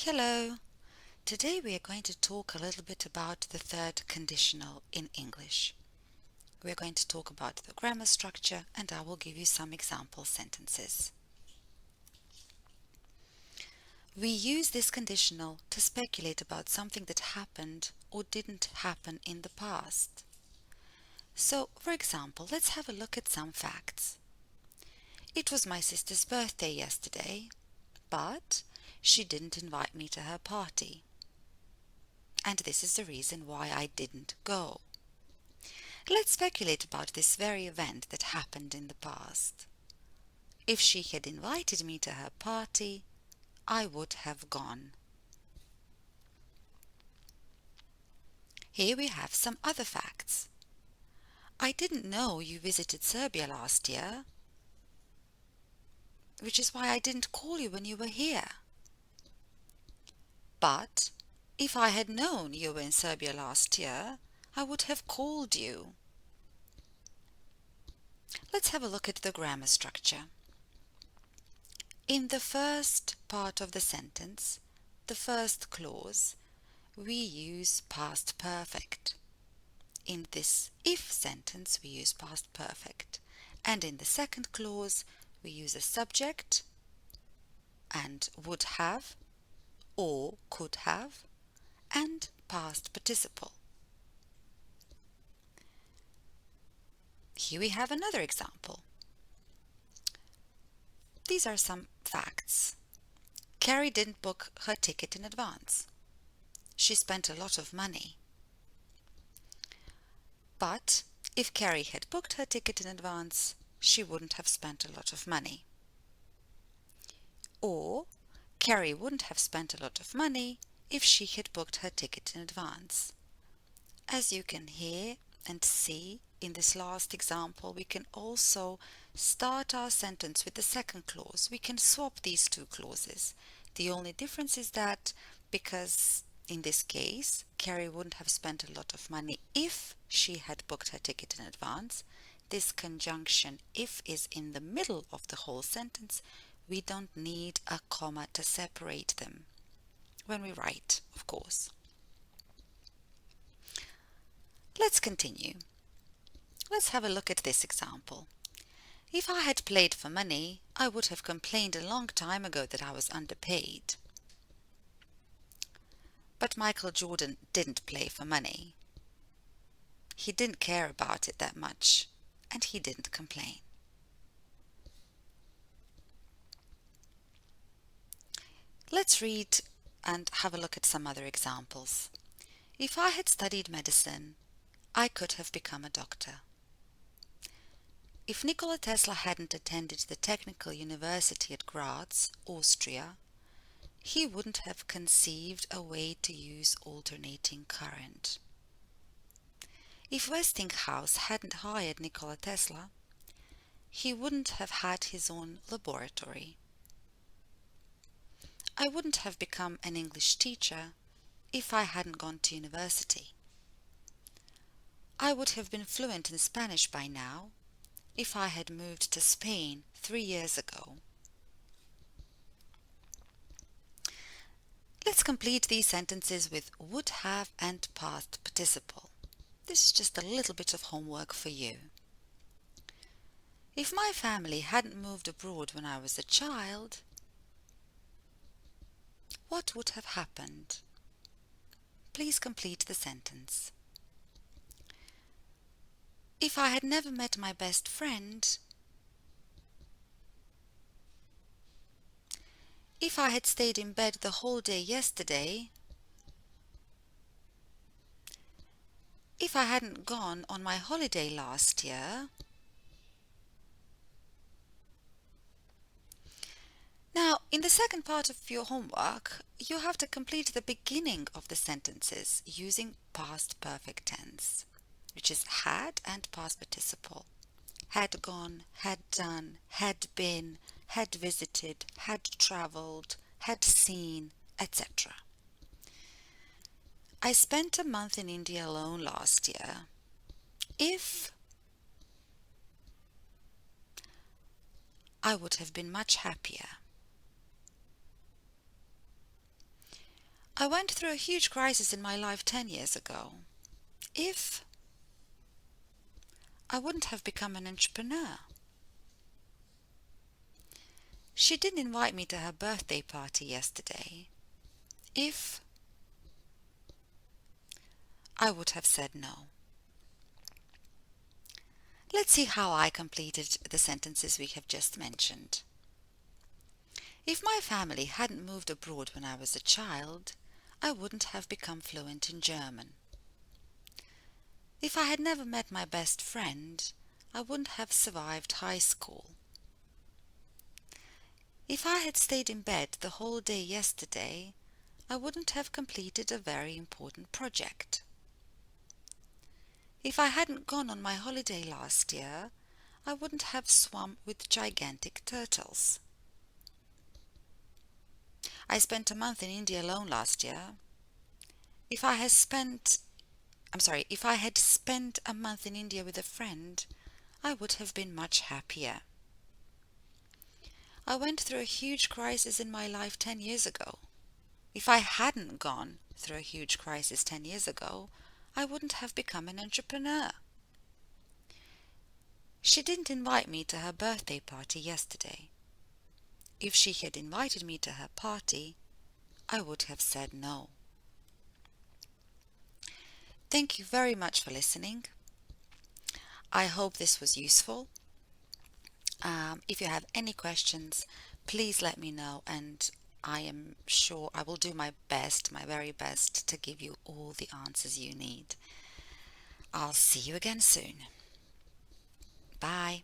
Hello! Today we are going to talk a little bit about the third conditional in English. We are going to talk about the grammar structure and I will give you some example sentences. We use this conditional to speculate about something that happened or didn't happen in the past. So, for example, let's have a look at some facts. It was my sister's birthday yesterday, but she didn't invite me to her party. And this is the reason why I didn't go. Let's speculate about this very event that happened in the past. If she had invited me to her party, I would have gone. Here we have some other facts. I didn't know you visited Serbia last year, which is why I didn't call you when you were here. But if I had known you were in Serbia last year, I would have called you. Let's have a look at the grammar structure. In the first part of the sentence, the first clause, we use past perfect. In this if sentence, we use past perfect. And in the second clause, we use a subject and would have or could have and past participle. Here we have another example. These are some facts. Carrie didn't book her ticket in advance. She spent a lot of money. But if Carrie had booked her ticket in advance, she wouldn't have spent a lot of money. Or Carrie wouldn't have spent a lot of money if she had booked her ticket in advance. As you can hear and see in this last example, we can also start our sentence with the second clause. We can swap these two clauses. The only difference is that because in this case, Carrie wouldn't have spent a lot of money if she had booked her ticket in advance. This conjunction if is in the middle of the whole sentence. We don't need a comma to separate them when we write, of course. Let's continue. Let's have a look at this example. If I had played for money, I would have complained a long time ago that I was underpaid. But Michael Jordan didn't play for money. He didn't care about it that much, and he didn't complain. Let's read and have a look at some other examples. If I had studied medicine, I could have become a doctor. If Nikola Tesla hadn't attended the Technical University at Graz, Austria, he wouldn't have conceived a way to use alternating current. If Westinghouse hadn't hired Nikola Tesla, he wouldn't have had his own laboratory. I wouldn't have become an English teacher if I hadn't gone to university. I would have been fluent in Spanish by now if I had moved to Spain 3 years ago. Let's complete these sentences with would have and past participle. This is just a little bit of homework for you. If my family hadn't moved abroad when I was a child, what would have happened? Please complete the sentence. If I had never met my best friend, if I had stayed in bed the whole day yesterday, if I hadn't gone on my holiday last year. Now, in the second part of your homework, you have to complete the beginning of the sentences using past perfect tense, which is had and past participle. Had gone, had done, had been, had visited, had traveled, had seen, etc. I spent a month in India alone last year. If I would have been much happier. I went through a huge crisis in my life 10 years ago. If I wouldn't have become an entrepreneur. She didn't invite me to her birthday party yesterday. If I would have said no. Let's see how I completed the sentences we have just mentioned. If my family hadn't moved abroad when I was a child, I wouldn't have become fluent in German. If I had never met my best friend, I wouldn't have survived high school. If I had stayed in bed the whole day yesterday, I wouldn't have completed a very important project. If I hadn't gone on my holiday last year, I wouldn't have swum with gigantic turtles. I spent a month in India alone last year. If I had spent a month in India with a friend, I would have been much happier. I went through a huge crisis in my life 10 years ago. If I hadn't gone through a huge crisis 10 years ago, I wouldn't have become an entrepreneur. She didn't invite me to her birthday party yesterday. If she had invited me to her party, I would have said no. Thank you very much for listening. I hope this was useful. If you have any questions, please let me know, and I am sure I will do my best, my very best, to give you all the answers you need. I'll see you again soon. Bye.